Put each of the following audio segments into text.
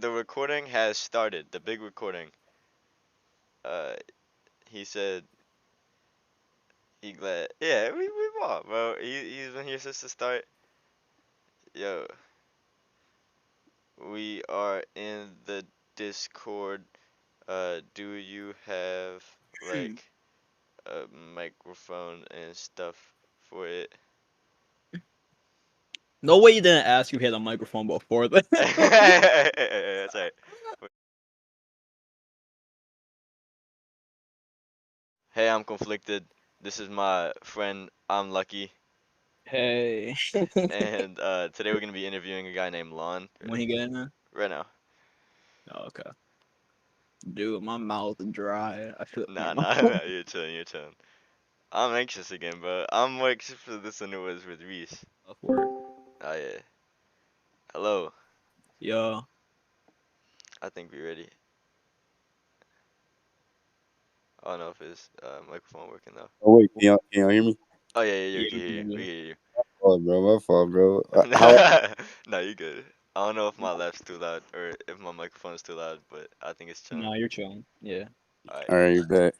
the recording has started. The big recording. Uh, he said he glad. Yeah, we bought, bro. He's been here since the start. Yo, we are in the Discord. Do you have like a microphone and stuff for it? No way you didn't ask if you had a microphone before that. That's right. Hey, I'm conflicted. This is my friend. I'm Lucky, Hey. and today we're gonna be interviewing a guy named Lon. When he get in there? Right now. Oh, okay. Dude, my mouth is dry. I feel Nah, never nah, mind. nah. You're chilling. You're chilling. I'm anxious again, bro. I'm more anxious for this than it was with Reese. Word. Oh yeah. Hello. Yo. I think we ready. I don't know if his microphone working though. Oh wait, can y'all hear me? Oh yeah, yeah, yeah, we Yeah, can we hear you. can We hear can hear you. Oh, bro, my fault, bro. How? No, you good. I don't know if my lap's too loud or if my microphone is too loud, but I think it's you. chilling. Nah, you're chilling. Yeah. Alright, All right, bet.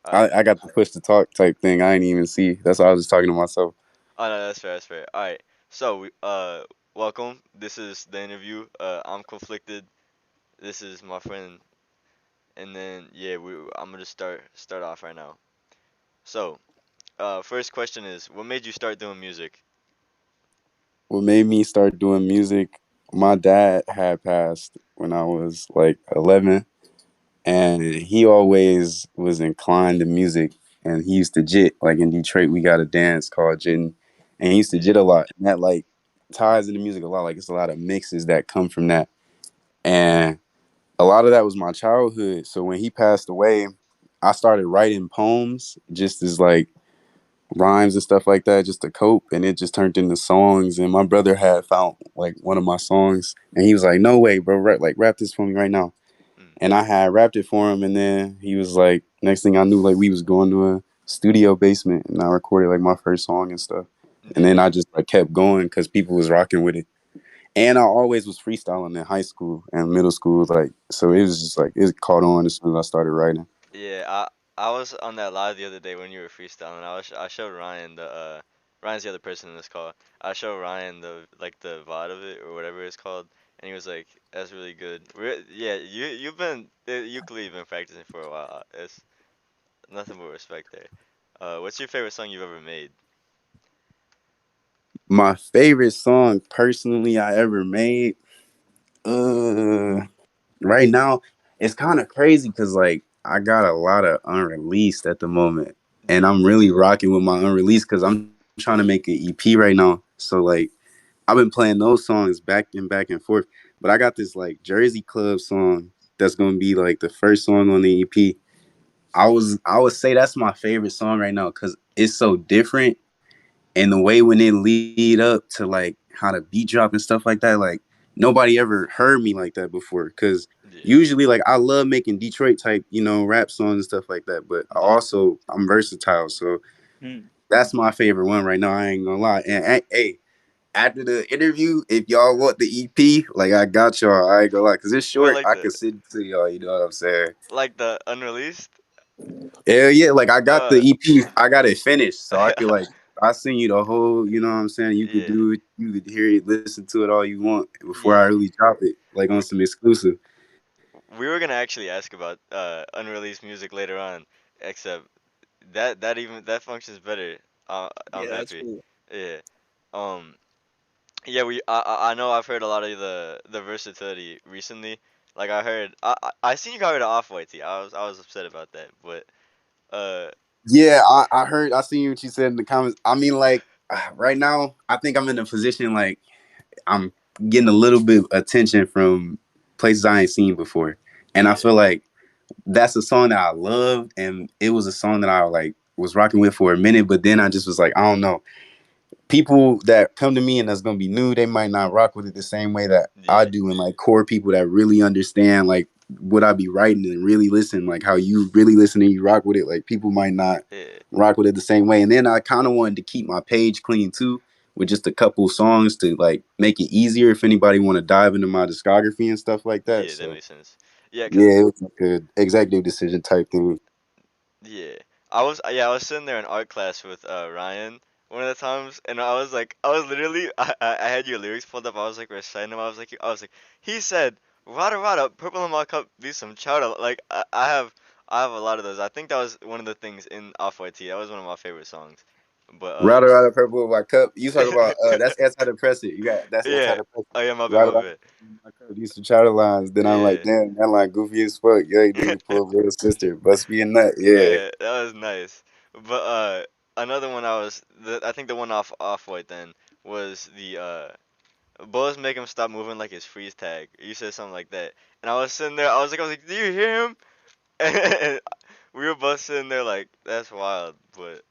alright. I got the push to talk type thing. I didn't even see. That's why I was just talking to myself. Oh no, that's fair, that's fair. Alright. So welcome. This is the interview. I'm conflicted. This is my friend, and then yeah, I'm gonna start off right now. So, first question is, what made you start doing music? What made me start doing music? My dad had passed when I was like 11, and he always was inclined to music. And he used to jit. Like in Detroit, we got a dance called jitting, and he used to jit Yeah. a lot. And that like ties into music a lot. Like it's a lot of mixes that come from that, and a lot of that was my childhood. So when he passed away, I started writing poems just as like rhymes and stuff like that, just to cope, and it just turned into songs. And my brother had found like one of my songs, and he was like, "No way, bro! Rap this for me right now." Mm. And I had rapped it for him, and then he was like, next thing I knew, like we was going to a studio basement, and I recorded like my first song and stuff. And then Yeah. I just like kept going because people was rocking with it. And I always was freestyling in high school and middle school, like so it was just like it caught on as soon as I started writing. Yeah, I was on that live the other day when you were freestyling. I showed Ryan the Ryan's the other person in this call. I showed Ryan the like the VOD of it or whatever it's called, and he was like, "That's really good." Yeah, you've been ukulele been practicing for a while. It's nothing but respect there. What's your favorite song you've ever made? My favorite song personally I ever made, uh, right now, it's kind of crazy because like I got a lot of unreleased at the moment, and Yeah, I'm really rocking with my unreleased because I'm trying to make an EP right now. So like I've been playing those songs back and forth, but I got this like Jersey Club song that's gonna be like the first song on the EP. I would say that's my favorite song right now because it's so different, and the way when it lead up to like how the beat drop and stuff like that, like nobody ever heard me like that before. Because yeah, usually, like I love making Detroit type, rap songs and stuff like that. But yeah. I'm versatile, so Hmm. that's my favorite one right now. I ain't gonna lie. And hey, after the interview, if y'all want the EP, like I got y'all. I ain't gonna lie, because it's Well, short. I can send it to y'all. You know what I'm saying? like the unreleased. Hell yeah, like I got the Uh, EP, I got it finished, so I could like I send you the whole, you know what I'm saying? You could yeah, do it, you could hear it, listen to it all you want before I yeah. really drop it, like on We, some exclusive. we were gonna actually ask about unreleased music later on, except that functions better. I'm Yeah, that's happy. cool. Yeah. Um. Yeah. I know I've heard a lot of the versatility recently. Like I seen you got rid of Off White tee. I was upset about that, but uh Yeah, I heard, I seen what you said in the comments. I mean, like right now, I think I'm in a position like I'm getting a little bit of attention from places I ain't seen before, and I yeah, feel like that's a song that I love, and it was a song that I like was rocking with for a minute, but then I just was like, I don't know, people that come to me and that's gonna be new, they might not rock with it the same way that I yeah, do, and like core people that really understand like what I be writing and really listen, like how you really listen and you rock with it. Like people might not yeah, rock with it the same way. And then I kind of wanted to keep my page clean too, with just a couple songs to like make it easier if anybody want to dive into my discography and stuff like that. Yeah, that So makes sense. Yeah, cause yeah, it was like a executive decision type thing. yeah, I was sitting there in art class with Ryan one of the times, and I was literally I had your lyrics pulled up. I was like reciting them. I was like he said rada rada purple in my cup be some chowder. Like I have a lot of those. I think that was one of the things in Off White Tea. That was one of my favorite songs. But Rada Rada Purple with my cup. You talk about that's antidepressant. You got that's yeah. antidepressant. Oh yeah, Rada my Rada bad. with my cup. These some chowder lines. Then I'm like, Yeah. damn, that line goofy as fuck. Yeah, dude, pull up little sister. Must be a nut. Yeah. Yeah, that was nice. But another one I think the one off white then was the bullets make him stop moving like his freeze tag. You said something like that, and I was sitting there. I was like, do you hear him? And we were both sitting there like, that's wild. But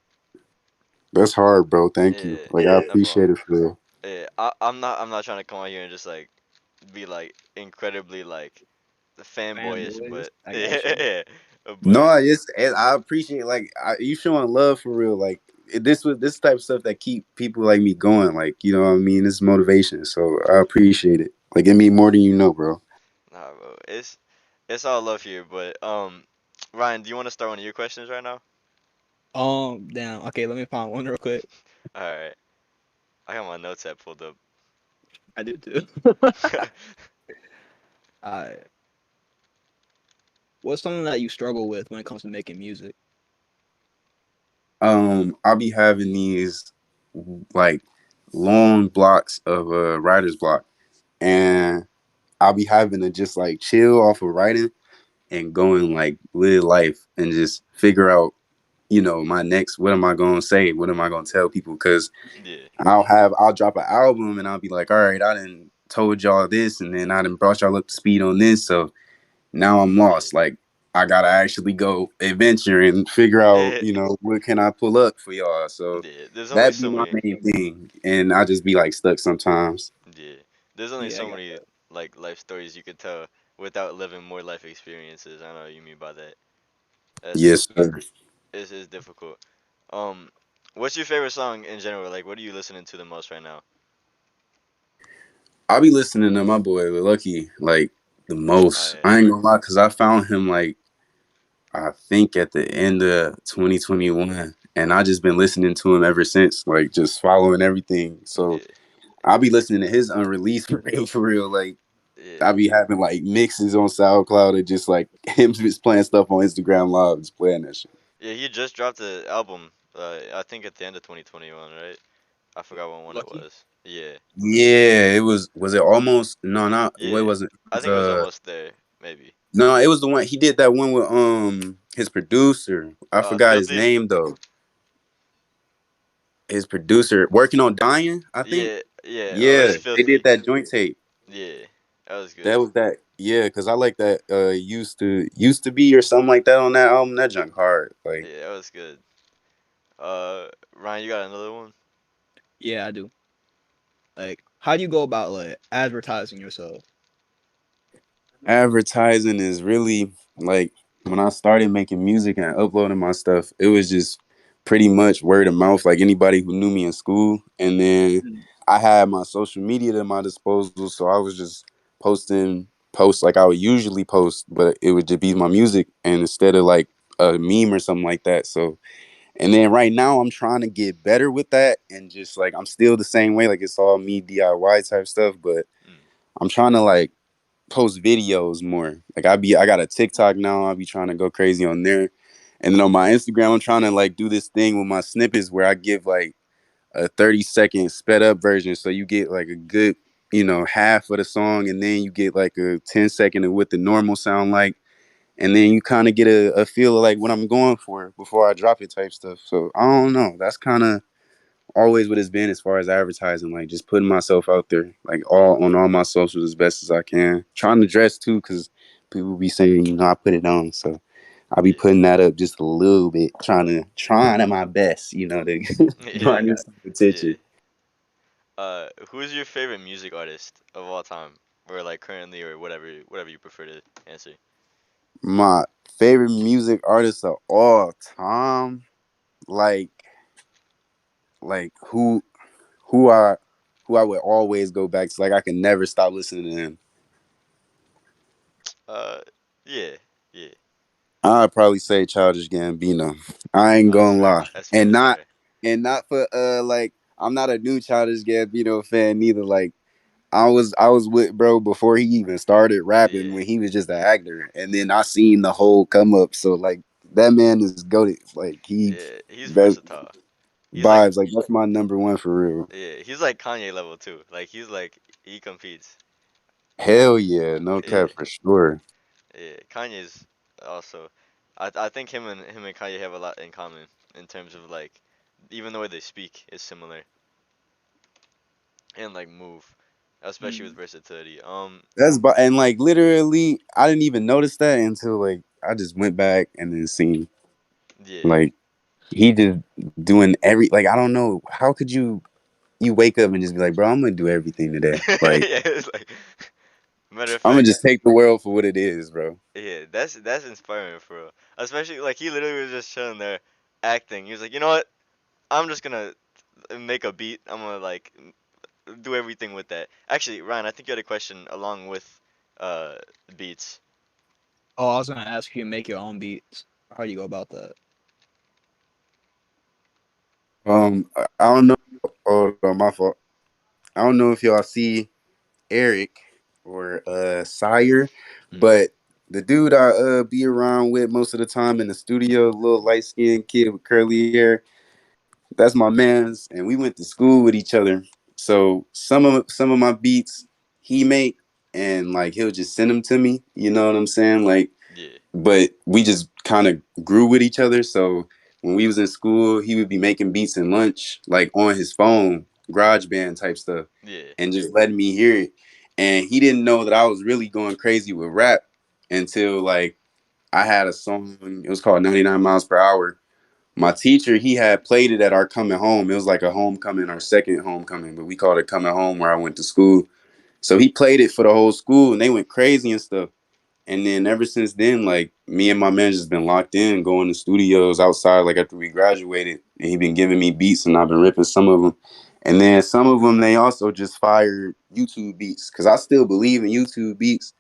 That's hard, bro. Thank you. yeah, Like I no problem. appreciate it for real. Yeah, I'm not trying to come out here and just like be like incredibly like fanboyish, Fanboys. but I got you. yeah, No, but I appreciate like you showing love for real. Like this type of stuff that keep people like me going. Like you know what I mean. This is motivation. So I appreciate it. Like it mean more than you know, bro. nah, bro, it's all love here. But Ryan, do you want to start one of your questions right now? Damn. Okay, let me find one real quick. All right, I got my notes app pulled up. I do too. uh, what's something that you struggle with when it comes to making music? I'll be having these like long blocks of writer's block, and I'll be having to just like chill off of writing and go and like live life and just figure out, you know, my next. What am I gonna say? What am I gonna tell people? Because Yeah, I'll drop an album and I'll be like, all right, I done told y'all this, and then I done brought y'all up to speed on this, so now I'm yeah, lost. Like I gotta actually go adventure and figure out, yeah, you know, what can I pull up for y'all. So yeah. There's only that'd be so my many. main thing. And I just be like stuck sometimes. Yeah, there's only Yeah, I so got many that. like life stories you could tell without living more life experiences. I know what you mean by that. That's Yes, sir. is difficult. Um, what's your favorite song in general? Like, what are you listening to the most right now? I'll be listening to my boy Lucky like the most. I I ain't gonna lie, cause I found him like I think at the end of 2021. And I just been listening to him ever since, like just following everything. So yeah, I'll be listening to his unreleased for real, for real. Like yeah, I be having like mixes on SoundCloud and just like him just playing stuff on Instagram Live, just playing that shit. yeah. He just dropped the album. I think at the end of 2021, right? I forgot what one it Lucky. was. Yeah, Yeah, it was it almost no not what yeah. was it? It I was think it was almost there. Maybe. no, it was the one he did that one with his producer. I forgot his Filthy. name though. His producer working on dying, I think. Yeah, yeah. It's Yeah, they did filthy. that joint tape. Yeah, that was That good. was that. Yeah, because I like that used to be or something like that on that album. That junk hard. Like Yeah, that was good. Ryan, you got another one? Yeah, I do. Like, how do you go about like advertising yourself? advertising is really like when I started making music and uploading my stuff, it was just pretty much word of mouth, like anybody who knew me in school. And then Mm. I had my social media at my disposal, so I was just posting posts like I would usually post, but it would just be my music and instead of like a meme or something like that. So and then right now I'm trying to get better with that and just like I'm still the same way, like it's all me DIY type stuff, but Mm. I'm trying to like post videos more. Like I got a TikTok now. I'll be trying to go crazy on there. And then on my Instagram, I'm trying to like do this thing with my snippets where I give like a 30-second sped up version. So you get like a good, you know, half of the song and then you get like a 10-second of what the normal sound like. And then you kind of get a feel of like what I'm going for before I drop it type stuff. So I don't know. That's kind of always what it's been as far as advertising, like just putting myself out there, like all on all my socials as best as I can. Trying to dress too, because people be saying, you know, I put it on, so I'll be Yeah. putting that up just a little bit, trying at my best, you know, to Yeah, I Yeah. garner got some Yeah. attention. Who's your favorite music artist of all time, or like currently, or whatever you prefer to answer? My favorite music artist of all time, like like who I who I would always go back to. Like I can never stop listening to him. Uh, yeah, yeah. I'd probably say Childish Gambino. I ain't That's gonna fair. lie, That's fair. and That's not fair. and not for like I'm not a new Childish Gambino fan neither. Like I was with bro before he even started rapping Yeah, when he was just an actor, and then I seen the whole come up. So like that man is goated. Like he yeah. He's that versatile. He's like, vibes like that's my number one for real. yeah, he's like Kanye level too. Like he's like he competes. Hell yeah, no Yeah, cap for sure. yeah. Kanye's also. I think him and Kanye have a lot in common in terms of like, even the way they speak is similar and like move, especially with Mm. versatility. And like literally, I didn't even notice that until like I just went back and then seen Yeah. like he just doing every like I don't know how could you wake up and just be like, bro, I'm gonna do everything today. Like Yeah, it's like matter of I'm gonna fact, just take the world for what it is, bro. yeah, that's inspiring for real. Especially like he literally was just chilling there acting. He was like, you know what? I'm just gonna make a beat. I'm gonna like do everything with that. Actually, Ryan, I think you had a question along with uh beats. Oh, I was gonna ask you to make your own beats. How do you go about that? I don't know. Oh, my fault. I don't know if y'all see Eric or Sire, Mm, but the dude I be around with most of the time in the studio, little light skinned kid with curly hair, that's my man's, and we went to school with each other. So some of my beats he make, and like he'll just send them to me. You know what I'm saying? Like, yeah, but we just kind of grew with each other. So when we was in school, he would be making beats in lunch, like on his phone, garage band type stuff, yeah, and just letting me hear it. And he didn't know that I was really going crazy with rap until like I had a song. It was called 99 Miles Per Hour. My teacher, he had played it at our coming home. It was like a homecoming, our second homecoming, but we called it coming home where I went to school. So he played it for the whole school and they went crazy and stuff. And then ever since then, like me and my man just been locked in, going to studios outside. Like after we graduated, and he been giving me beats, and I've been ripping some of them. And then some of them, they also just fired YouTube beats because I still believe in YouTube beats,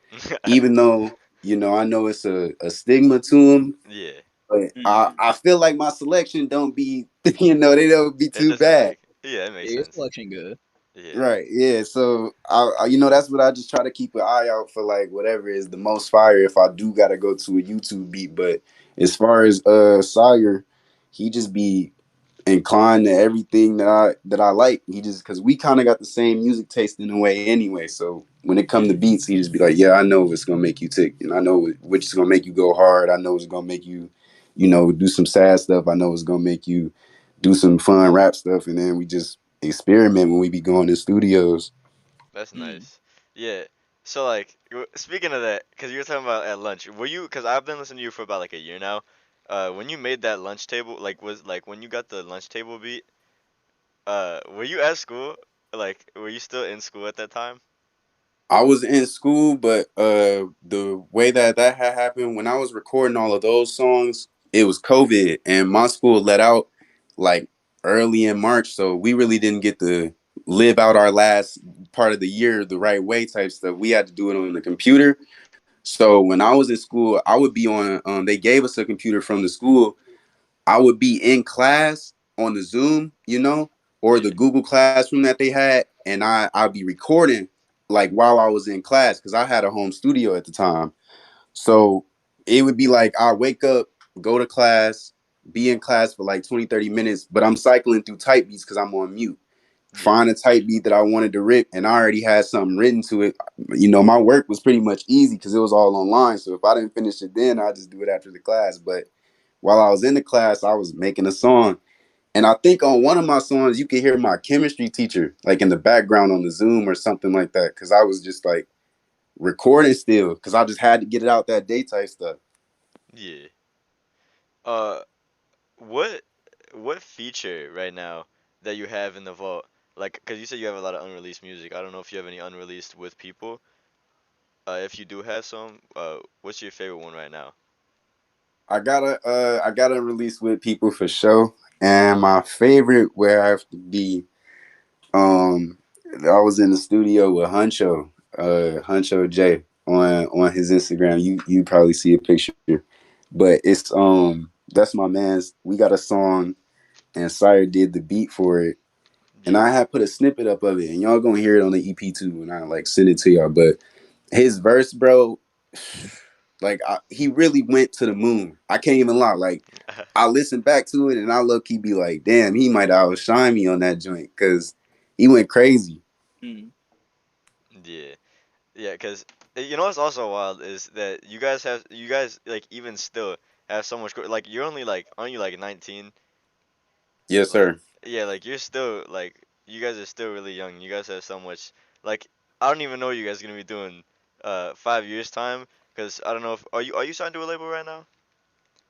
even though I know it's a stigma to them. yeah. But I Mm. I feel like my selection don't be they don't be It too doesn't bad. like yeah, that makes Yeah, your sense. selection good. Yeah, Right. Yeah. So that's what I just try to keep an eye out for, like whatever is the most fire. If I do gotta go to a YouTube beat, but as far as Sawyer, he just be inclined to everything that I like. He just because we kind of got the same music taste in a way anyway. So when it come to yeah. beats, he just be like, yeah, I know what's gonna make you tick, and I know which is gonna make you go hard. I know it's gonna make you, do some sad stuff. I know it's gonna make you do some fun rap stuff, and then we just experiment when we be going to studios. That's Mm. nice. Yeah. So like, speaking of that, because you were talking about at lunch, were you? Because I've been listening to you for about like a year now. When you made that lunch table, like, was like when you got the lunch table beat. Were you at school? Like, were you still in school at that time? I was in school, but the way that had happened when I was recording all of those songs, it was COVID, and my school let out like early in March, so we really didn't get to live out our last part of the year the right way type stuff. We had to do it on the computer. So when I was in school, I would be on. They gave us a computer from the school. I would be in class on the Zoom, or the Yeah. Google Classroom that they had, and I'd be recording like while I was in class because I had a home studio at the time. So it would be like I wake up, go to class, be in class for like 20, 30 minutes, but I'm cycling through type beats because I'm on mute. Yeah. Find a type beat that I wanted to rip, and I already had something written to it. My work was pretty much easy because it was all online. So if I didn't finish it then, I just do it after the class. But while I was in the class, I was making a song. And I think on one of my songs, you could hear my chemistry teacher like in the background on the Zoom or something like that. Cause I was just like recording still. Cause I just had to get it out that day type stuff. Yeah. Uh, what what feature right now that you have in the vault? Like, cause you said you have a lot of unreleased music. I don't know if you have any unreleased with people. If you do have some, what's your favorite one right now? I gotta release with people for sure. And my favorite would have to be Um, I was in the studio with Huncho J on his Instagram. You probably see a picture, but it's that's my man's. We got a song, and Sire did the beat for it, and Yeah. I had put a snippet up of it, and y'all gonna hear it on the EP too when I like send it to y'all. But his verse, bro, like he really went to the moon. I can't even lie. Like I listen back to it and I low key be like, damn, he might outshine me on that joint because he went crazy. Mm. Yeah. Yeah, cause you know what's also wild is that you guys like even still have so much like you're only like aren't you like 19? Yes, Like sir. yeah, like you're still like you guys are still really young. You guys have so much like I don't even know what you guys gonna be doing 5 years time, cause I don't know if are you signed to a label right now?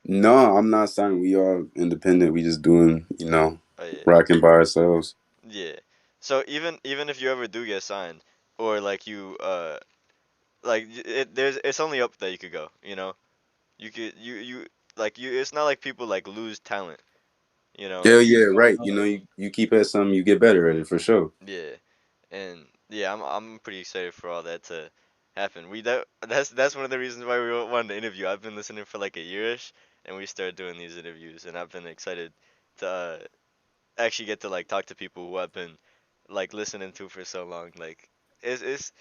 No, I'm not signing. We all independent. We just doing, Oh yeah. rocking by ourselves. Yeah. So even if you ever do get signed or like you like there's it's only up that you could go, you know? You could you like you it's not like people like lose talent, you know? Yeah, yeah, right. You keep at something, you get better at it for sure. Yeah. And yeah, I'm pretty excited for all that to happen. That's one of the reasons why we wanted to interview. I've been listening for like a yearish, and we started doing these interviews, and I've been excited to actually get to like talk to people who I've been like listening to for so long. Like it's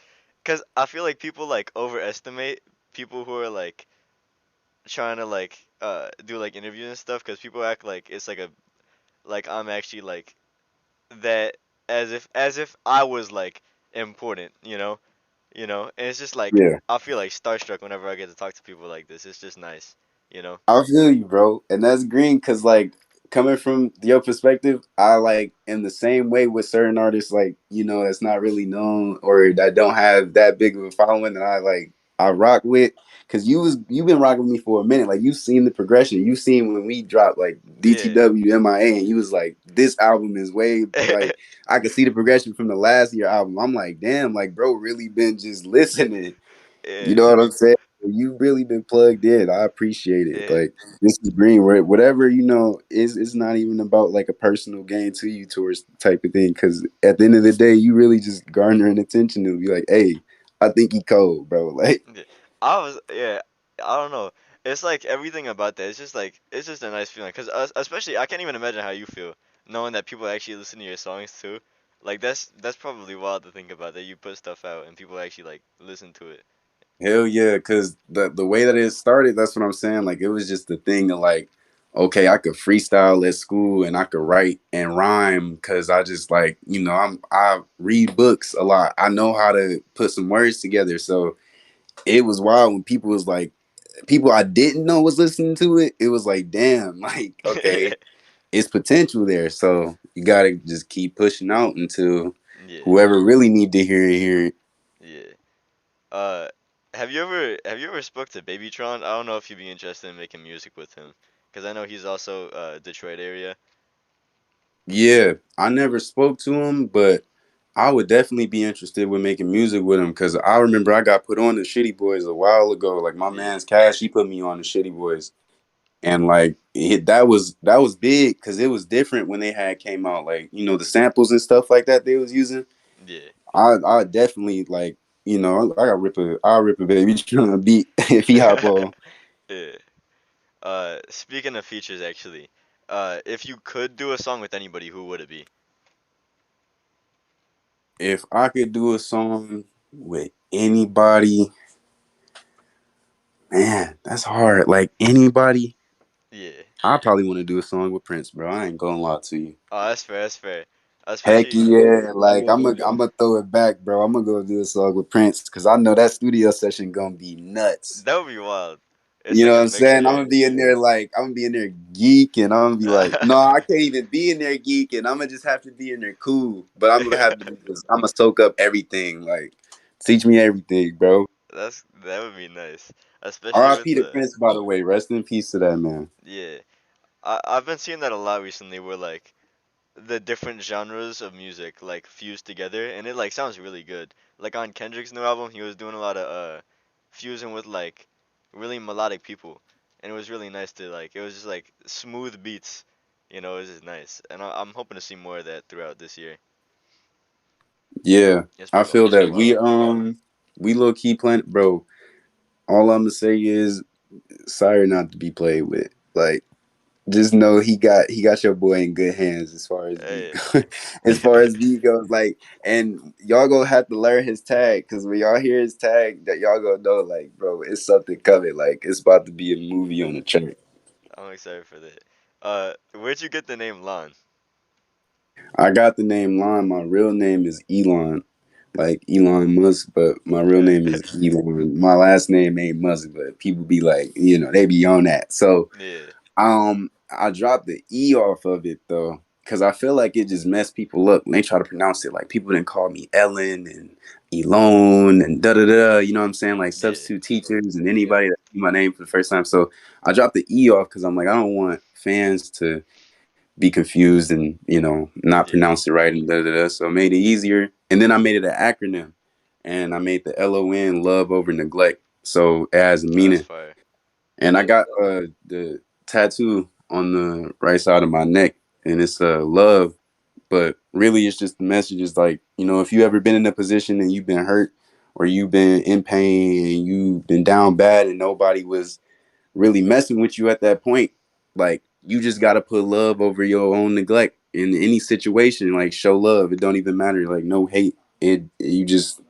because I feel like people like overestimate people who are like trying to like do like interviews and stuff because people act like it's like a like I'm actually like that as if I was like important, and it's just like Yeah. I feel like starstruck whenever I get to talk to people like this. It's just nice, you know. I feel you, bro, and that's green because like coming from your perspective, I like in the same way with certain artists, like that's not really known or that don't have that big of a following that I rock with. Cause you've been rocking with me for a minute, like you've seen the progression, you've seen when we dropped like Yeah. DTW MIA, and you was like, this album is way like I could see the progression from the last year album. I'm like, damn, like bro, really been just listening. You Yeah. know what I'm saying? You really been plugged in. I appreciate it. Yeah. Like this is green. Whatever is it's not even about like a personal gain to you towards type of thing. Because at the end of the day, you really just garnering attention to be like, hey, I think he cold, bro. Like Yeah. I was yeah. I don't know. It's like everything about that. It's just like it's just a nice feeling. Cause especially I can't even imagine how you feel knowing that people actually listen to your songs too. Like that's probably wild to think about that you put stuff out and people actually like listen to it. hell yeah, because the way that it started, that's what I'm saying. Like it was just the thing of like, okay, I could freestyle at school and I could write and rhyme because I just like I read books a lot. I know how to put some words together. So it was wild when people was like people I didn't know was listening to it. It was like damn, like okay, it's potential there. So you gotta just keep pushing out until Yeah. whoever really need to hear it. Yeah. Uh, have you ever spoke to Babytron? I don't know if you'd be interested in making music with him, cause I know he's also Detroit area. Yeah, I never spoke to him, but I would definitely be interested with making music with him because I remember I got put on the Shitty Boys a while ago. Like my Yeah, man's Cash, he put me on the Shitty Boys, and like that was big because it was different when they had came out. Like the samples and stuff like that they was using. yeah, I definitely like I got I'll rip a baby trying to beat if he hop on. yeah. Speaking of features, actually, if you could do a song with anybody, who would it be? If I could do a song with anybody, man, that's hard. Like anybody. Yeah. I probably want to do a song with Prince, bro. I ain't gonna lie to you. Oh, that's fair. That's fair. Heck Especially, yeah, like Yeah, I'm gonna throw it back, bro. I'm gonna go do a song with Prince because I know that studio session gonna be nuts. that would be wild. It's You know like what a I'm saying? I'm mixture. gonna be in there like I'm gonna be in there geeking. I'm gonna be like, no, I can't even be in there geeking. I'm gonna just have to be in there cool. But I'm gonna have to. I'm gonna soak up everything. Like, teach me everything, bro. That would be nice, especially with R.I.P. to the Prince, by the way. Rest in peace to that man. yeah. I've been seeing that a lot recently, where like the different genres of music like fused together and it like sounds really good. Like on Kendrick's new album, he was doing a lot of fusing with like really melodic people. And it was really nice to like it was just like smooth beats. It was just nice. And I'm hoping to see more of that throughout this year. Yeah, It's I pretty wild. feel that we low key playing, bro. All I'm gonna say is sorry not to be played with. Like just know he got your boy in good hands as far as beat Hey. as far as beat goes. Like, and y'all gonna have to learn his tag because when y'all hear his tag, that y'all gonna know like, bro, it's something coming. Like it's about to be a movie on the track. I'm excited for that. Where'd you get the name Lon? I got the name Lon. My real name is Elon, like Elon Musk, but my real Uh, name is Elon. My last name ain't Musk, but people be like, they be on that. So yeah, I dropped the E off of it though, because I feel like it just messed people up when they try to pronounce it. Like people didn't call me Ellen and Elone and da da da. You know what I'm saying? Like yeah, substitute teachers and anybody that see my name for the first time. So I dropped the E off because I'm like, I don't want fans to be confused and not yeah. pronounce it right and da da da. So I made it easier, and then I made it an acronym, and I made the LON, love over neglect. So it has a Oh, that's meaning. fire. And I got the tattoo on the right side of my neck, and it's love. But really, it's just the message is like, if you ever been in a position and you've been hurt or you've been in pain and you've been down bad and nobody was really messing with you at that point, like you just got to put love over your own neglect in any situation. Like show love. It don't even matter. Like no hate. It you just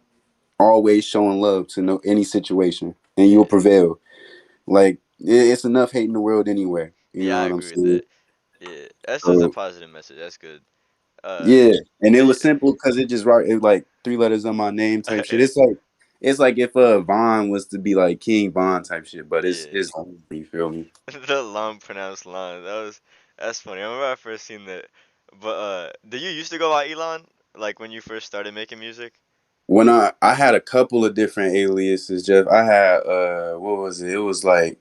always showing love to no any situation, and you'll Yeah, prevail. Like it's enough hate in the world anyway. You yeah, know I what I'm agree with saying? that. Yeah, that's just a So positive message. That's good. Uh, yeah, and it do you? was simple because it just wrote it like three letters on my name type shit. It's like if Vaughn was to be like King Vaughn type shit, but it's Yeah, it's you feel me? the long pronounced line. That's funny. I remember I first seen that. But did you used to go by Elon? Like when you first started making music? When I had a couple of different aliases, Jeff. I had what was it? It was like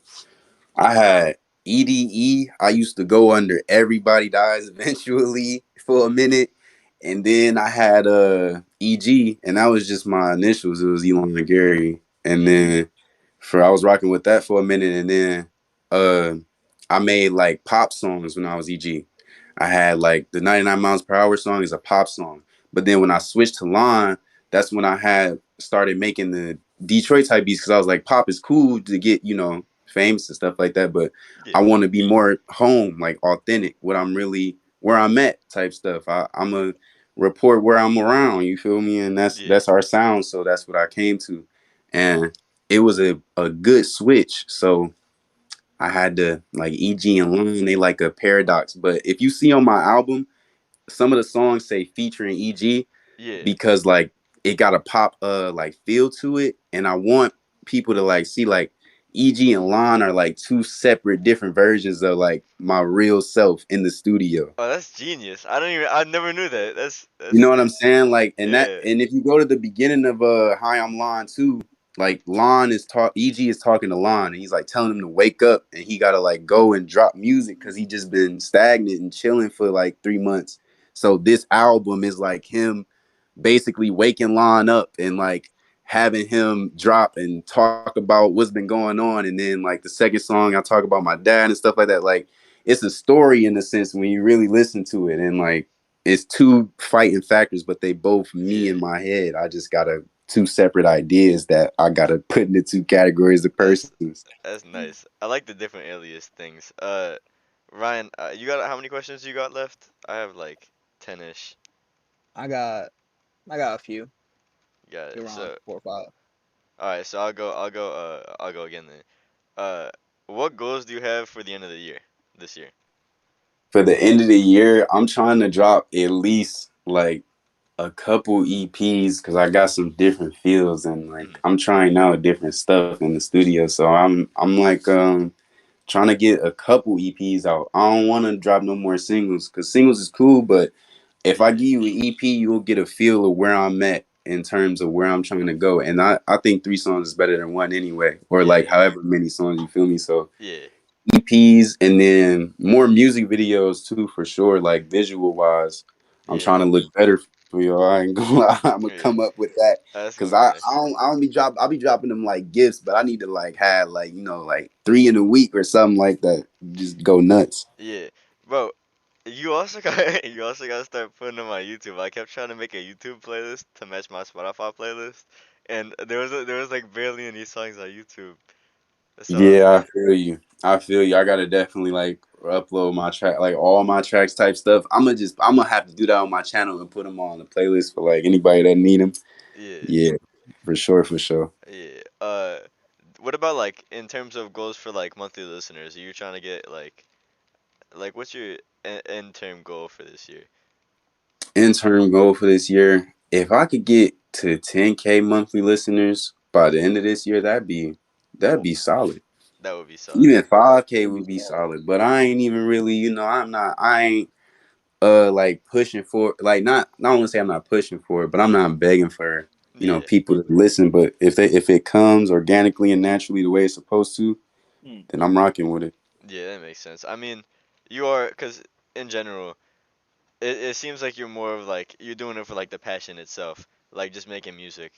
I had EDE. I used to go under Everybody Dies Eventually for a Mm, minute. And then I had EG, and that was just my initials. It was Elon Gary. And yeah, then I was rocking with that for a minute, and then uh I made like pop songs when I was EG. I had like the 99 miles per hour song is a pop song. But then when I switched to Line, that's when I had started making the Detroit type beats because I was like, pop is cool to get, famous and stuff like that. But I yeah, want to be more home, like authentic, what I'm really where I'm at type stuff. I'm a report where I'm around, you feel me? And that's yeah. that's our sound. So that's what I came to. And it was a good switch. So I had to like EG and Line, they like a paradox. But if you see on my album, some of the songs say featuring EG Yeah. because like it got a pop like feel to it. And I want people to like see like EG and Lon are like two separate different versions of like my real self in the studio. Oh, that's genius. I don't even. I never knew that. You know That's. what I'm saying? Like, Yeah. and if you go to the beginning of Hi, I'm Lon too, like Lon is EG is talking to Lon and he's like telling him to wake up and he gotta like go and drop music because he just been stagnant and chilling for like 3 months. So this album is like him basically waking Lon up and like having him drop and talk about what's been going on. And then like the second song, I talk about my dad and stuff like that. Like it's a story in a sense when you really listen to it. And like it's two fighting factors, but they both me Yeah. in my head. I just gotta two separate ideas that I gotta put into two categories of That's persons. that's nice. I like the different alias things. Ryan, you got how many questions you got left? I have like 10ish. I got I got a few, Got it. around So, 4 or 5. all right. So I'll go again then. Uh, what goals do you have for the end of the year? This year. For the end of the year, I'm trying to drop at least like a couple EPs because I got some different feels and like Mm, I'm trying out different stuff in the studio. So I'm like trying to get a couple EPs out. I don't want to drop no more singles because singles is cool, but if I yeah. give you an EP, you'll get a feel of where I'm at in terms of where I'm trying to go. And I think three songs is better than one anyway, or like Yeah. however many songs you feel me. So Yeah. EPs and then more music videos too for sure, like visual wise. I'm Yeah. trying to look better for y'all. I ain't gonna lie. I'm gonna come Yeah. up with that That's because gonna be nice. I don't be drop I'll be dropping them like gifts, but I need to like have like like 3 in a week or something like that. Just go nuts. Yeah, bro. You also got you also gotta start putting them on YouTube. I kept trying to make a YouTube playlist to match my Spotify playlist, and there was like barely any songs on YouTube. So Yeah, I feel you. I feel you. I gotta definitely like upload my track, like all my tracks type stuff. I'm gonna have to do that on my channel and put them on the playlist for like anybody that need them. yeah, Yeah, for sure, for sure. yeah. What about like in terms of goals for like monthly listeners? Are you trying to get like what's your end term goal for this year? Interim goal for this year: if I could get to 10K monthly listeners by the end of this year, that'd be solid. That would be solid. Even 5K would be solid. But I ain't even really, I ain't like pushing for, like, not want to say I'm not pushing for it, but I'm not begging for Yeah, people to listen. But if it comes organically and naturally the way it's supposed to, Mm. then I'm rocking with it. yeah, that makes sense. I mean, you are because in general, it seems like you're more of like you're doing it for like the passion itself, like just making music.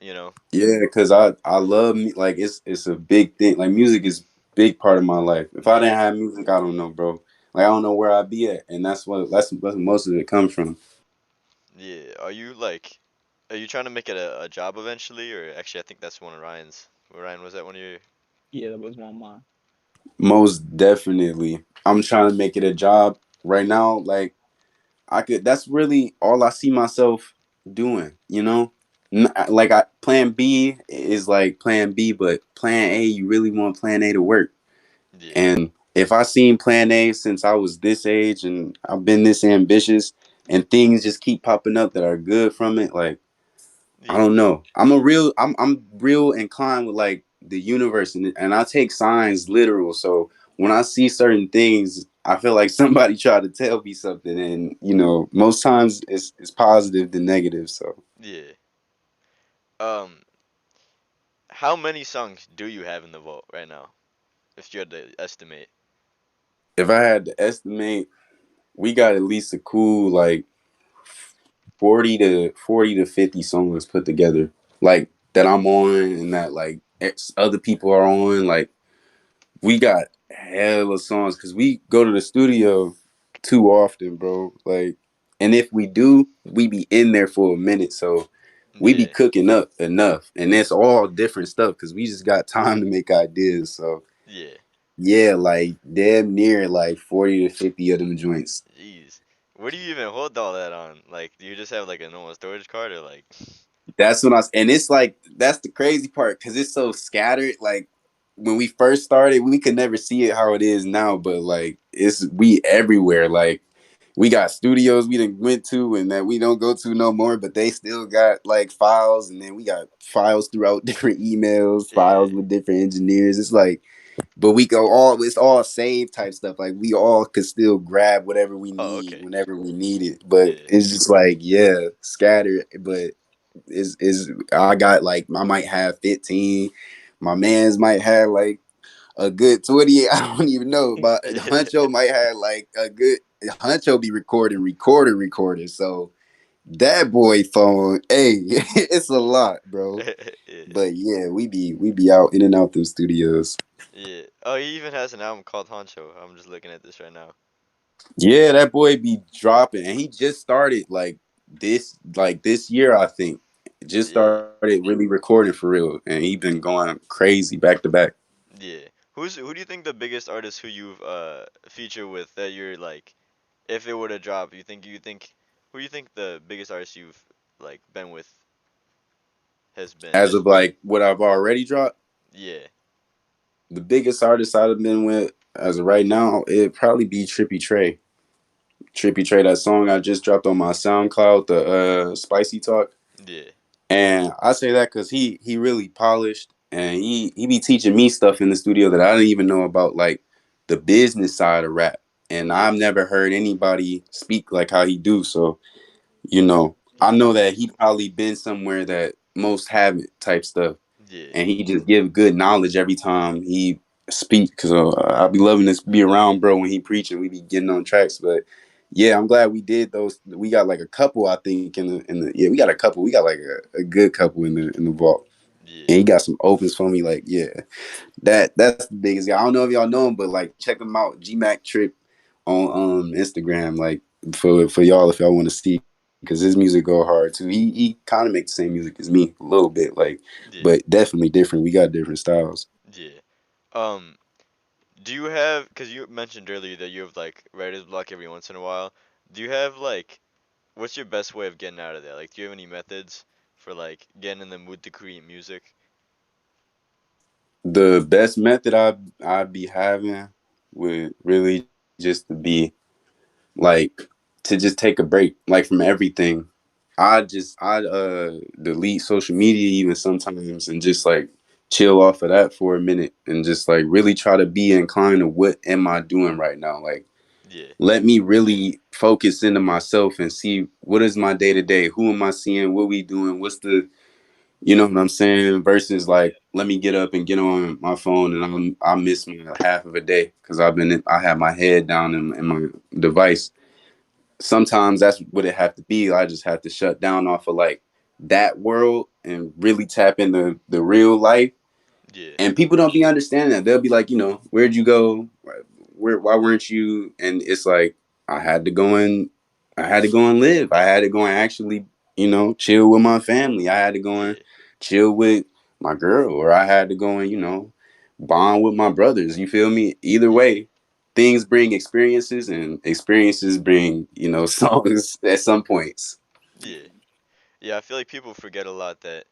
You know? Yeah, because I love like it's a big thing. Like music is big part of my life. If I Yeah, didn't have music, I don't know, bro. Like I don't know where I'd be at, and that's what most of it comes from. yeah. Are you trying to make it a job eventually, or actually, I think that's one of Ryan's. Ryan, was that one of your? Yeah, that was one of mine. Most definitely, I'm trying to make it a job right now. Like I could. That's really all I see myself doing. Like Plan B is like Plan B, but Plan A, you really want Plan A to work. Yeah, And if I seen Plan A since I was this age and I've been this ambitious, and things just keep popping up that are good from it, like I yeah, don't know. I'm real inclined with like the universe, and I take signs literal. So when I see certain things, I feel like somebody tried to tell me something, and most times it's positive than negative. So yeah. Um, how many songs do you have in the vault right now, if you had to estimate? if I had to estimate, we got at least a cool like 40 to 50 songs put together, like that I'm on, and that like other people are on. Like we got hella songs because we go to the studio too often, bro. Like, and if we do, we be in there for a minute, so we be Yeah, cooking up enough, and it's all different stuff because we just got time to make ideas. So yeah. yeah, like damn near like 40 to 50 of them joints. Jeez, where do you even hold all that on? Like, do you just have like a normal storage card, or like? That's when and it's like that's the crazy part because it's so scattered. Like when we first started, we could never see it how it is now, but like we everywhere. Like we got studios we didn't went to and that we don't go to no more, but they still got like files, and then we got files throughout different emails, Yeah. files with different engineers. It's like, but it's all save type stuff. Like we all could still grab whatever we Oh, need okay. whenever we need it. But Yeah. it's just like, yeah, scattered. But is I got like I might have 15. My man's might have like a good 20. I don't even know. But Huncho might have like a good Huncho be recording. So that boy phone, hey, it's a lot, bro. Yeah. But yeah, we be out in and out them studios. Yeah. Oh, he even has an album called Honcho. I'm just looking at this right now. Yeah, that boy be dropping, and he just started like this year, I think. Just Yeah. started really recording for real, and he been going crazy back to back. Yeah. Who do you think the biggest artist who you've featured with that you're like, if it were to drop, you think who you think the biggest artist you've like been with has been? As of like what I've already dropped, Yeah. the biggest artist I've been with as of right now, it'd probably be Trippy Trey. Trippy Trey, that song I just dropped on my SoundCloud, the Spicy Talk. Yeah. And I say that because he really polished, and he be teaching me stuff in the studio that I didn't even know about, like the business side of rap. And I've Yeah. never heard anybody speak like how he do. So, I know Mm. that he probably been somewhere that most haven't type stuff. Yeah. And he just give good knowledge every time he speak. Cause I be loving this be around bro when he preaching. We be getting on tracks, but yeah, I'm glad we did those. We got like a couple, I think, in the yeah, we got a couple. We got like a good couple in the vault, Yeah. and he got some opens for me. Like yeah, that's the biggest guy. I don't know if y'all know him, but like check him out, G Mac Trip on Instagram, like for y'all if y'all want to see, because his music go hard too. He kind of make the same music as me a little bit, like, Yeah, but definitely different. We got different styles. yeah. Um, do you have? Cause you mentioned earlier that you have like writer's block every once in a while. Do you have like, what's your best way of getting out of that? Like, do you have any methods for like getting in the mood to create music? The best method I'd be having would really just to be like to just take a break, like from everything. I delete social media even sometimes and just like chill off of that for a minute and just like really try to be inclined to what am I doing right now. Like Yeah, let me really focus into myself and see what is my day to day. Who am I seeing? What we doing? What's the, you know what I'm saying? Versus like, let me get up and get on my phone and I miss my half of a day because I have my head down in my device. Sometimes that's what it have to be. I just have to shut down off of like that world and really tap into the real life. yeah, And people don't be understanding that. They'll be like, where'd you go? Why weren't you? And it's like I had to go and I had to go and live. I had to go and actually, chill with my family. I had to go and yeah, chill with my girl, or I had to go and, bond with my brothers. You feel me? Either yeah, way, things bring experiences and experiences bring, songs at some points. yeah. Yeah, I feel like people forget a lot that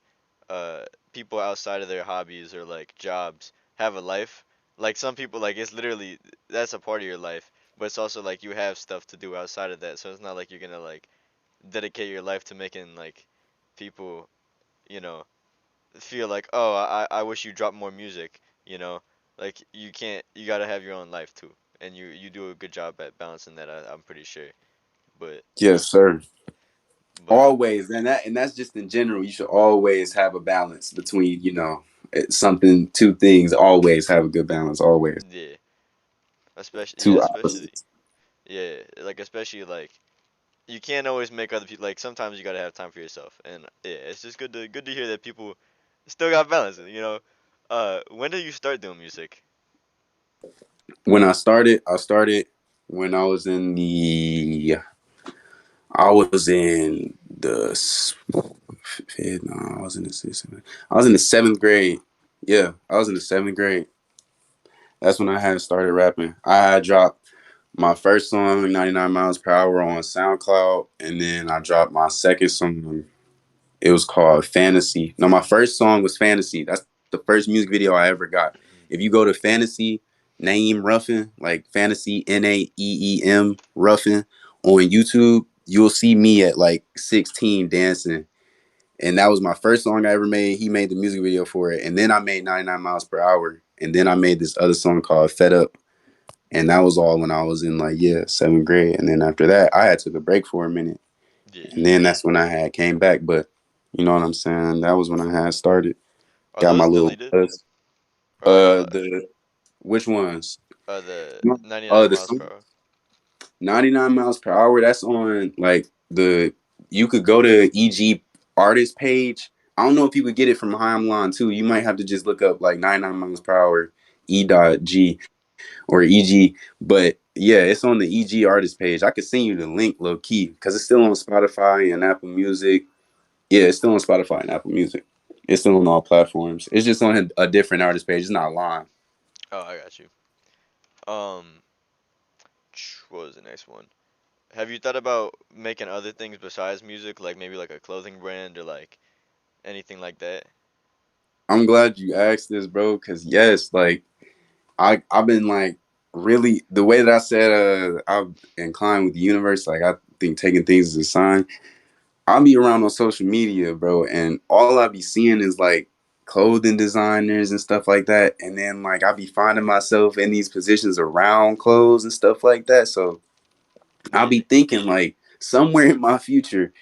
uh people outside of their hobbies or like jobs have a life. Like some people like it's literally that's a part of your life, but it's also like you have stuff to do outside of that. So it's not like you're gonna like dedicate your life to making like people, you know, feel like, "Oh, I wish you dropped more music," you know? Like you can't you got to have your own life too. And you do a good job at balancing that, I'm pretty sure. But Yes, sir. but Always, and that's just in general. You should always have a balance between, something, two things. Always have a good balance. Always yeah, especially yeah, two especially opposites. yeah, like especially like you can't always make other people like sometimes you gotta have time for yourself and yeah, it's just good to hear that people still got balance, you know. When did you start doing music? When I started when I was in the I was in the fifth, no, I was in the sixth. I was in the seventh grade. Yeah, I was in the seventh grade. That's when I had started rapping. I had dropped my first song, 99 miles per hour, on SoundCloud, and then I dropped my second song. It was called Fantasy. No, my first song was Fantasy. That's the first music video I ever got. If you go to Fantasy Name Ruffin, like Fantasy Naeem Ruffin on YouTube, you'll see me at like 16 dancing. And that was my first song I ever made. He made the music video for it. And then I made 99 miles per hour. And then I made this other song called Fed Up. And that was all when I was in like, yeah, seventh grade. And then after that, I had took a break for a minute. Yeah. And then that's when I had came back. But you know what I'm saying? That was when I had started. Are Got my those little deleted? buzz. Or like The which ones? the 99 The miles per song hour? 99 miles per hour. That's on like the. You could go to EG artist page. I don't know if you could get it from Heimline too. You might have to just look up like 99 miles per hour E.G or EG. But yeah, it's on the EG artist page. I could send you the link low key because it's still on Spotify and Apple Music. Yeah, it's still on Spotify and Apple Music. It's still on all platforms. It's just on a different artist page. It's not live. Oh, I got you. Um, what was the next one? Have you thought about making other things besides music, like maybe like a clothing brand or like anything like that? I'm glad you asked this, bro, because yes, like I've been like really the way that I said I'm inclined with the universe, like I think taking things as a sign. I'll be around on social media, bro, and all I be seeing is like clothing designers and stuff like that. And then like I be finding myself in these positions around clothes and stuff like that. So I'll Yeah, be thinking like somewhere in my future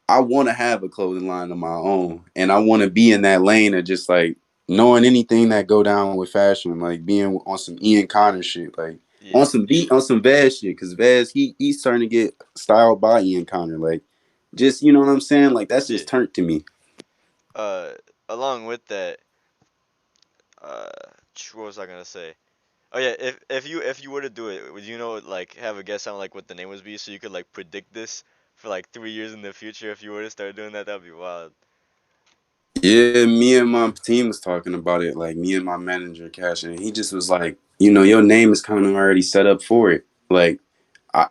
I want to have a clothing line of my own, and I want to be in that lane of just like knowing anything that go down with fashion, like being on some Ian Connor shit, like yeah, on some Vaz shit, because Vaz he's starting to get styled by Ian Connor, like just you know what I'm saying, like that's yeah. just turned to me. Uh, Along with that, uh, what was I gonna say? Oh yeah, if you were to do it, would you know like have a guess on like what the name would be so you could like predict this for like 3 years in the future if you were to start doing that? That'd be wild. Yeah, me and my team was talking about it. Like me and my manager, Cash, and he just was like, you know, your name is kind of already set up for it. Like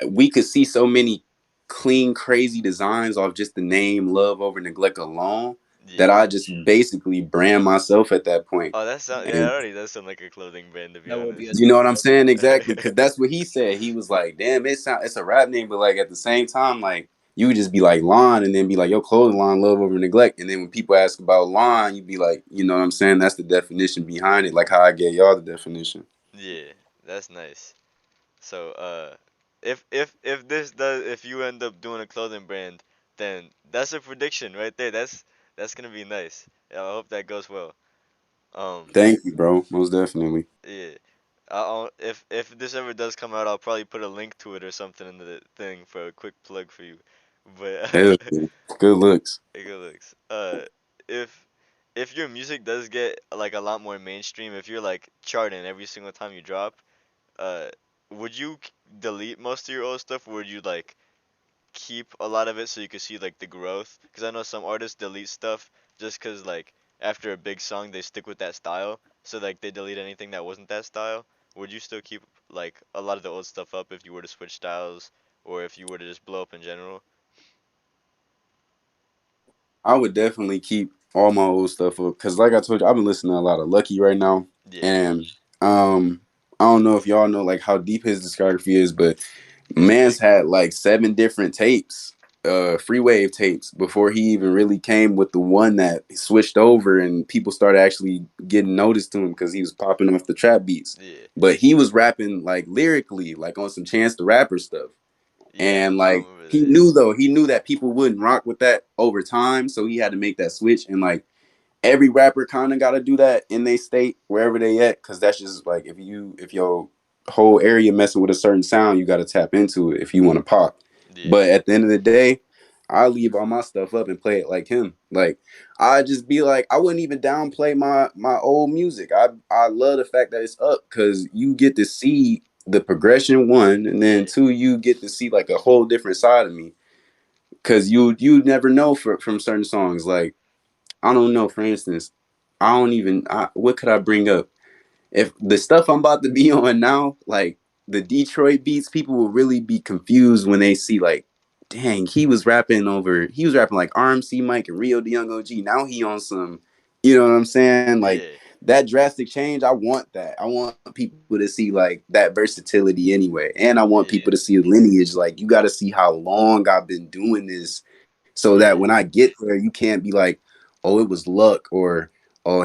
we could see so many clean, crazy designs off just the name "Love Over Neglect" alone that Yeah. I just basically brand myself at that point. Oh, that sound yeah, that And already does sound like a clothing brand to be That would be a honest. you know what I'm saying? Exactly, because that's what he said. He was like, "Damn, it's a rap name, but like at the same time, like you would just be like Lon, and then be like, your clothing line, love over neglect." And then when people ask about Lon, you'd be like, you know what I'm saying? That's the definition behind it, like how I gave y'all the definition. Yeah, that's nice. So, if you end up doing a clothing brand, then that's a prediction right there. That's gonna be nice. Yeah, I hope that goes well. Um, Thank you, bro. Most definitely. yeah. If this ever does come out, I'll probably put a link to it or something in the thing for a quick plug for you. Hell But yeah. Good looks. good looks. If if your music does get like a lot more mainstream, if you're like charting every single time you drop, uh, would you delete most of your old stuff, or would you like keep a lot of it so you could see like the growth? Because I know some artists delete stuff just because like after a big song they stick with that style, so like they delete anything that wasn't that style. Would you still keep like a lot of the old stuff up if you were to switch styles, or if you were to just blow up in general? I would definitely keep all my old stuff up because, like I told you, I've been listening to a lot of Lucky right now, Yeah, and um, I don't know if y'all know like how deep his discography is, but man's had like 7 different tapes, free wave tapes, before he even really came with the one that switched over and people started actually getting noticed to him because he was popping off the trap beats. yeah, But he was rapping like lyrically, like on some Chance the Rapper stuff. yeah. And I like remember he that. knew though, he knew that people wouldn't rock with that over time, so he had to make that switch. And like every rapper kind of got to do that in their state wherever they at, because that's just like if your whole area messing with a certain sound, you got to tap into it if you want to pop. Yeah, But at the end of the day, I leave all my stuff up and play it like him. Like I just be like, I wouldn't even downplay my old music. I love the fact that it's up because you get to see the progression, one, and then yeah, two, you get to see like a whole different side of me because you never know from certain songs. Like I don't know. For instance, I don't even. What could I bring up? If the stuff I'm about to be on now, like the Detroit beats, people will really be confused when they see like, dang, he was rapping like RMC Mike and Rio the Young OG. Now he on some, you know what I'm saying? Like yeah, that drastic change. I want that. I want people to see like that versatility anyway, and I want people to yeah, see the lineage. Like you got to see how long I've been doing this, so that when yeah, I get there, you can't be like, oh, it was luck, or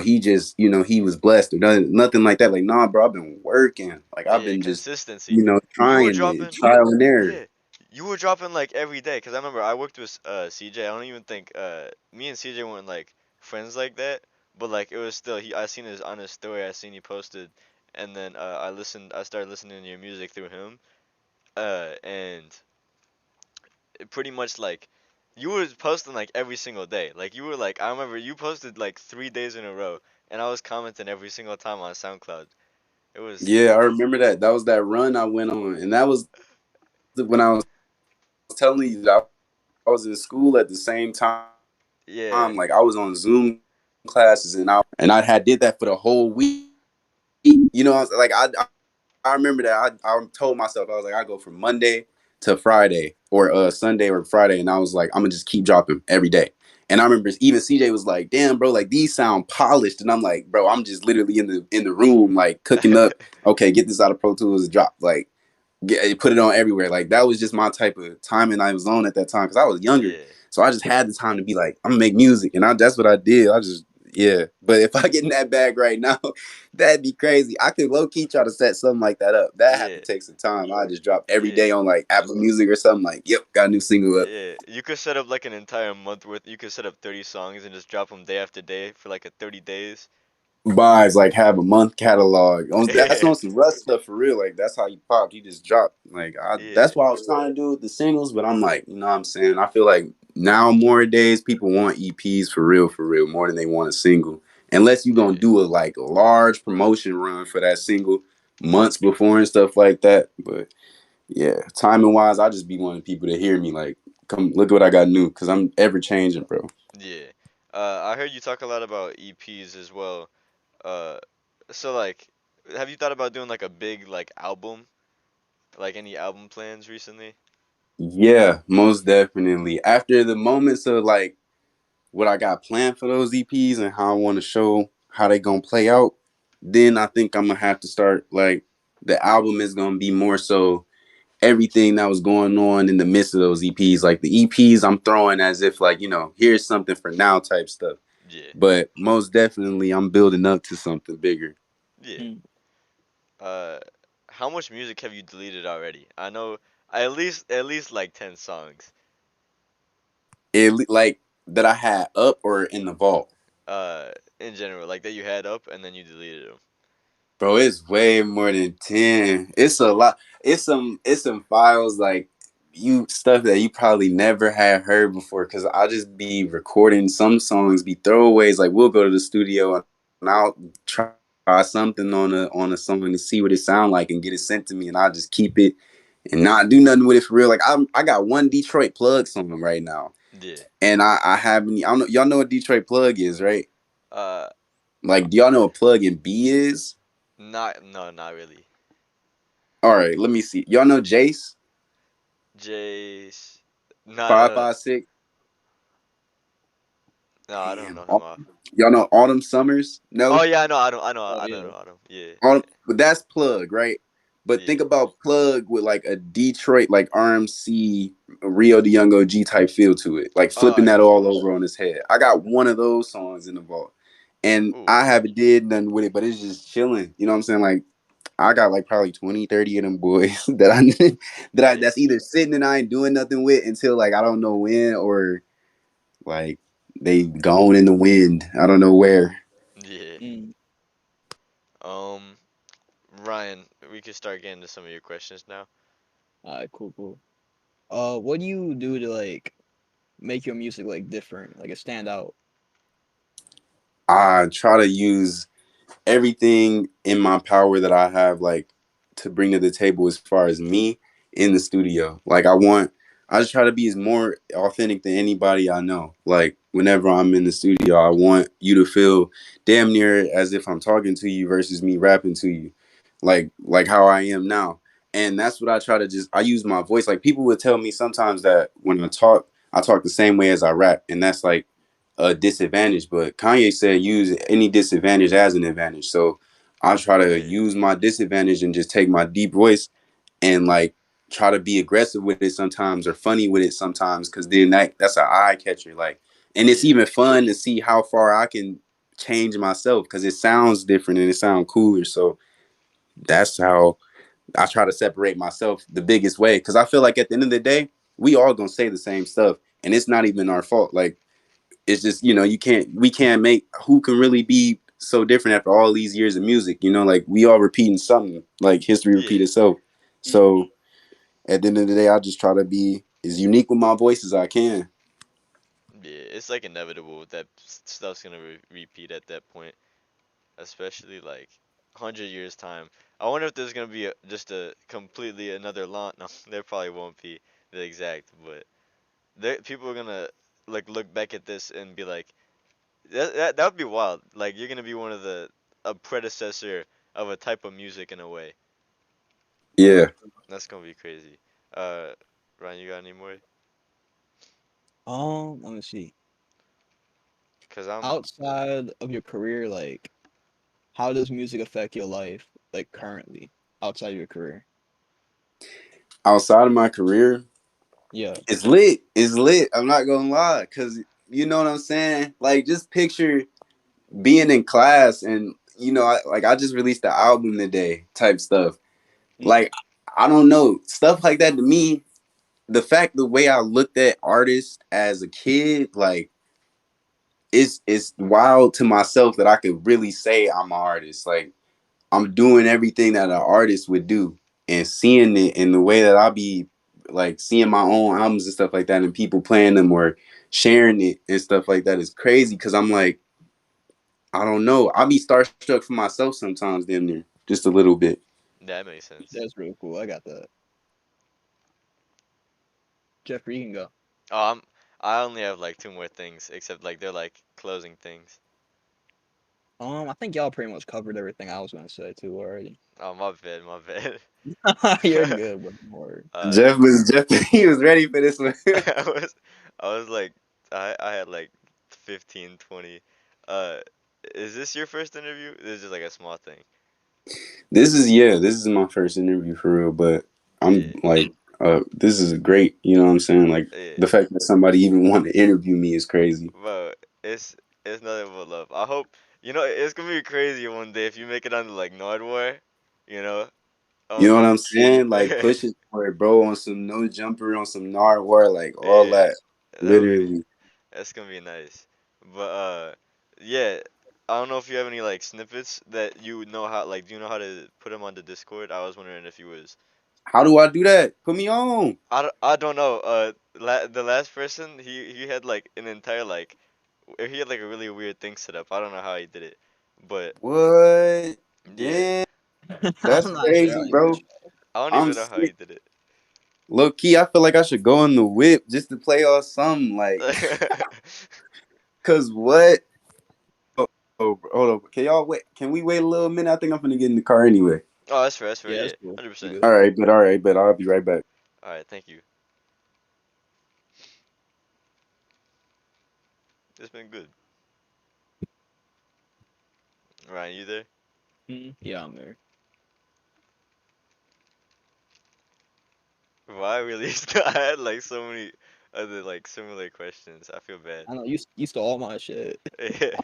he just, he was blessed, or nothing like that. Like, nah, bro, I've been working. Like, I've yeah. been just, Consistency. You were trying it, dropping. trial and error. Yeah, you were dropping like every day. Cause I remember I worked with CJ. I don't even think me and CJ weren't like friends like that. But like it was still I seen his on his story. I seen he posted, and then I started listening to your music through him. And it pretty much like you were posting like every single day. Like you were like I remember you posted like 3 days in a row, and I was commenting every single time on SoundCloud. It was Yeah, I remember that. That was that run I went on, and that was when I was telling you that I was in school at the same time. Like, I was on Zoom classes, and I had did yeah, that for the whole week. You know, like I did that for the whole week. I remember that I told myself I was like I go from Monday to Friday or Sunday or Friday, and I was like I'm gonna just keep dropping every day. And I remember even CJ was like, "Damn, bro, like these sound polished," and I'm like, "Bro, I'm just literally in the room like cooking up. Okay, get this out of Pro Tools, drop like." Put it on everywhere. Like that was just my type of timing I was on at that time because I was younger. yeah, So I just had the time to be like, I'm gonna make music, and that's what I did. I just yeah. But if I get in that bag right now, that'd be crazy. I could low key try to set something like that up. That have to yeah, take some time. I just drop every yeah. day on like Apple Music or something. Like, yep, got a new single up. Yeah, you could set up like an entire month worth. You could set up 30 songs and just drop them day after day for like a 30 days. Vibes like have a month catalog. That's on some Russ stuff for real. Like that's how you popped. He just dropped. Like Yeah, that's what I was trying to do with the singles. But I'm like, you know what I'm saying? I feel like now more days people want EPs for real, more than they want a single. Unless you gonna yeah, do a like large promotion run for that single. months before and stuff like that. But yeah, timing wise, I just be wanting people to hear me like, come look at what I got new, because I'm ever changing, bro. Yeah. I heard you talk a lot about EPs as well. Uh, so like, have you thought about doing like a big like album? Like any album plans recently? Yeah, most definitely. After the moments of like what I got planned for those EPs and how I want to show how they gonna play out, then I think I'm gonna have to start like the album is gonna be more so everything that was going on in the midst of those EPs. Like the EPs I'm throwing as if like, here's something for now type stuff. Yeah. But most definitely I'm building up to something bigger. Yeah. Mm. Uh, how much music have you deleted already? I know at least like 10 songs. Like that I had up or in the vault. Uh, in general, like that you had up and then you deleted them. Bro, it's way more than 10. It's a lot. It's some files like you stuff that you probably never had heard before. Cause I just be recording some songs, be throwaways. Like we'll go to the studio and I'll try something on a song to see what it sound like and get it sent to me, and I'll just keep it and not do nothing with it for real. Like I got one Detroit plug song right now, Yeah. and I haven't. I don't know, y'all know what Detroit plug is, right? Uh, Like, do y'all know what plug and B is? not no, not really. All right, let me see. Y'all know Jace Jace. No, I five don't. five six. No, I don't Damn, know him off. y'all know Autumn Summers? Oh No, yeah, I know. I don't. I know. Oh I don't yeah. know Autumn. Yeah. Autumn, but that's plug, right? But Yeah. think about plug with like a Detroit, like RMC, Rio de Young OG type feel to it, like Oh flipping that yeah. all over on his head. I got one of those songs in the vault, and Ooh. I haven't did nothing with it, but it's just chilling. You know what I'm saying? Like I got like probably 20, 30 of them boys that I Yeah. that's either sitting and I ain't doing nothing with until like I don't know when, or like they gone in the wind. I don't know where. Yeah. Mm. Um, Ryan, we can start getting to some of your questions now. All right, cool, cool. What do you do to like make your music like different, like it stand out? I try to use everything in my power that I have, like, to bring to the table as far as me in the studio. Like I just try to be as more authentic than anybody I know. Like whenever I'm in the studio, I want you to feel damn near as if I'm talking to you versus me rapping to you. Like how I am now. And that's what I try to I use my voice. Like people would tell me sometimes that when I talk the same way as I rap, and that's like a disadvantage. But Kanye said use any disadvantage as an advantage. So I try to Yeah. use my disadvantage and just take my deep voice and like try to be aggressive with it sometimes or funny with it sometimes, because then that's an eye catcher. Like, and it's Yeah. even fun to see how far I can change myself because it sounds different and it sounds cooler. So that's how I try to separate myself the biggest way, because I feel like at the end of the day we all gonna say the same stuff and it's not even our fault. Like it's just, we can't make who can really be so different after all these years of music. Like we all repeating something, like history repeat Yeah. itself. Mm. So at the end of the day I just try to be as unique with my voice as I can. Yeah. It's like inevitable that stuff's gonna repeat at that point, especially like 100 years time. I wonder if there's gonna be just a completely another launch. No, there probably won't be the exact, but people are gonna like look back at this and be like, that would be wild. Like you're gonna be one of the a predecessor of a type of music in a way. Yeah. That's gonna be crazy. Uh, Ryan, you got any more? Let me see. Cause I'm Outside of your career, like how does music affect your life, like currently, outside of your career? Outside of my career, Yeah. it's lit, I'm not gonna lie, because you know what I'm saying, like just picture being in class and I just released the album today type stuff. Mm. Like I don't know, stuff like that to me, the way I looked at artists as a kid, like it's wild to myself that I could really say I'm an artist. Like I'm doing everything that an artist would do, and seeing it in the way that I be like seeing my own albums and stuff like that and people playing them or sharing it and stuff like that is crazy, because I'm like, I don't know, I'll be starstruck for myself sometimes, damn near just a little bit. That makes sense. That's real cool. I got that. Jeffrey, you can go. Oh, I only have like two more things, except like they're like closing things. I think y'all pretty much covered everything I was gonna say too already. Oh, my bad, my bad. You're good, but don't worry. uh, Jeff he was ready for this one. I was, I was like, I had like 15, 20. Uh, is this your first interview? This is just like a small thing. This is my first interview for real, but I'm Yeah, like this is great, you know what I'm saying? Like yeah. the fact that somebody even want to interview me is crazy. Bro, it's nothing but love. I hope it's gonna be crazy one day if you make it onto like Nardwar, you know. You know what I'm I'm saying? Like pushing for it, bro, on some no jumper, on some narwhal, like all yeah, that. that'll be Literally. that's gonna be nice. But yeah, I don't know if you have any like snippets that you know how like do you know how to put them on the Discord? I was wondering if you was. How do I do that? Put me on. I don't know. The last person he had like an entire like he had like a really weird thing set up. I don't know how he did it, but What? yeah, Damn, that's I'm not sure how crazy, you bro. did I don't I'm even know how he sick. did Low key, I feel like I should go in the whip just to play or something, like, it. cause what? Oh, hold on. Can y'all wait? Can we wait a little minute? I think I'm gonna get in the car anyway. Oh, that's fair. That's fair. Yeah, Yeah, that's cool. hundred You percent. good? All right, but I'll be right back. All right, thank you. It's been good. Ryan, you there? Yeah, I'm there. Why really? I had like so many other like similar questions. I feel bad. I know you stole all my shit. Yeah,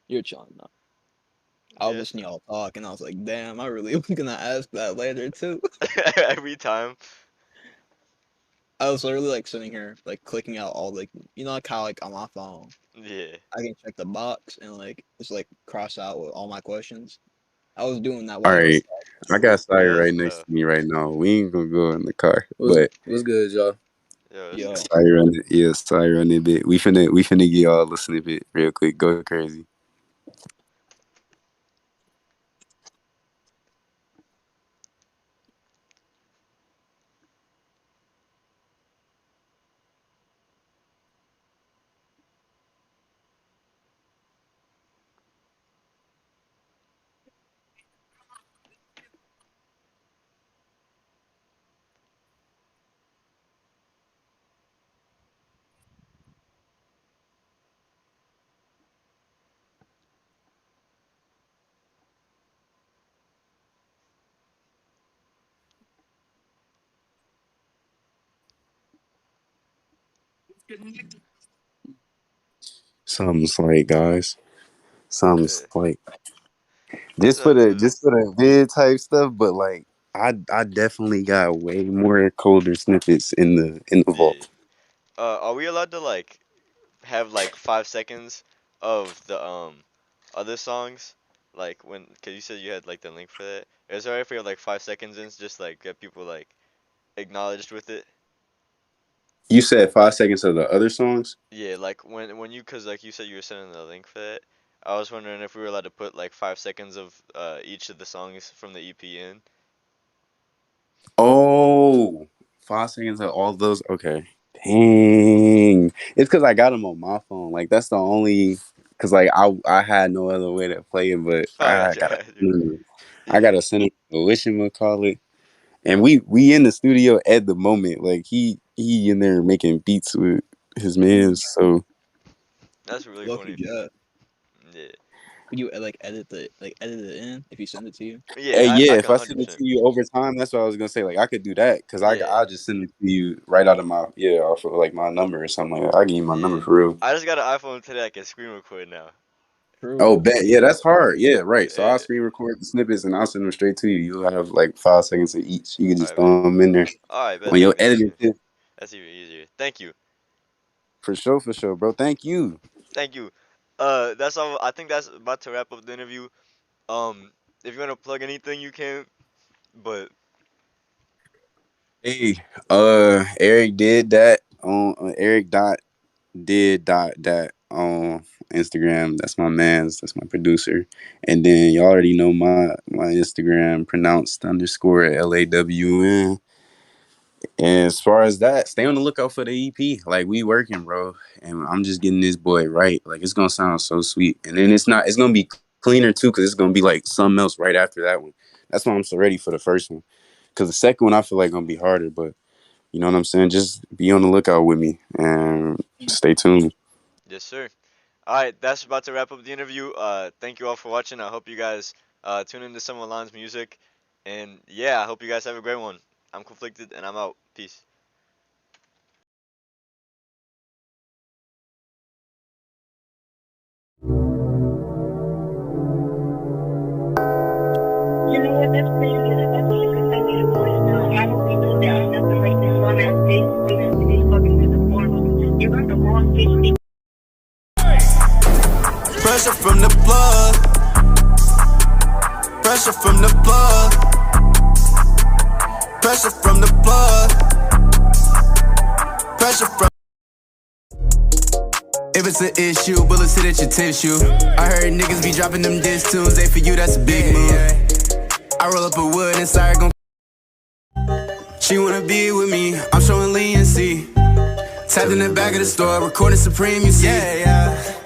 You're chilling now. I was yeah, listening to y'all talk, and I was like, damn, I really was gonna ask that later too. every time. I was literally like sitting here, like clicking out all like like how like on my phone Yeah, I can check the box and like just like cross out with all my questions. I was doing that All while y'all was right, I talking. got Sire yeah, that's right next tough. to me right now. We ain't gonna go in the car, but what's good, y'all? Yo, it's Yo, good. Sire on it, yeah, Sire on it bit. We finna get y'all a snippet real quick. Go crazy. Something's like, guys. Something's Yeah, like it's all good. just for the vid type stuff, but like I definitely got way more colder snippets in the Yeah. vault. Are we allowed to like have like 5 seconds of the other songs? Like when, cause you said you had like the link for that. Is it alright if we have like 5 seconds and just like get people like acknowledged with it? You said 5 seconds of the other songs? Yeah, like when you, cause like you said you were sending the link for that. I was wondering if we were allowed to put like 5 seconds of each of the songs from the EP in. Oh, 5 seconds of all those. Okay. Dang. It's because I got them on my phone. Like that's the only. Cause like I had no other way to play it, but Oh, I got you. I got you. I Yeah, gotta send it to whatchamacallit. And we in the studio at the moment. Like he in there making beats with his mans. So that's really lucky funny. Jet. Yeah, Could you like edit it in if you send it to you? hey, yeah, I yeah, if can I send it 100%. to you over time, that's what I was gonna say. Like I could do that because Yeah, I'll just send it to you right out of my off of like my number or something like that. I give you my yeah. number for real. I just got an iPhone today. I can screen record now. Oh, True. bet. Yeah, that's hard. Yeah, right. So I'll Yeah. screen record the snippets and I'll send them straight to you. You'll have like 5 seconds of each. You can All just right, bet. throw them in there All right, bet. on That's your even editing easier. tip. That's even easier. Thank you. For sure, bro. Thank you. Thank you. That's all. I think that's about to wrap up the interview. Um, if you wanna plug anything, you can. But Hey, Eric did that on Eric did that on Instagram. That's my man's. That's my producer. And then you already know my Instagram, pronounced underscore LAWN. And as far as that, stay on the lookout for the EP. Like, we working, bro. And I'm just getting this boy right. Like, it's gonna sound so sweet. And then it's gonna be cleaner too, because it's gonna be like something else right after that one. That's why I'm so ready for the first one. Because the second one I feel like gonna be harder, but you know what I'm saying? Just be on the lookout with me and stay tuned. Yes, sir. All right, that's about to wrap up the interview. Thank you all for watching. I hope you guys tune into some of Alon's music, and yeah, I hope you guys have a great one. I'm conflicted, and I'm out. Peace. You know what? That's pretty good. That's what you can send me the voice now. I don't even know that I'm just like this one ass bitch singing to these fucking music forms. You got the wrong bitch. Pressure from the plug. Pressure from the plug. Pressure from the plug. Pressure from. If it's an issue, bullets hit at your tissue. I heard niggas be dropping them diss tunes. They for you, that's a big move. I roll up a wood inside, gon' she wanna be with me, I'm showing leniency. Tapped in the back of the store, recording Supreme, you see. Yeah, yeah.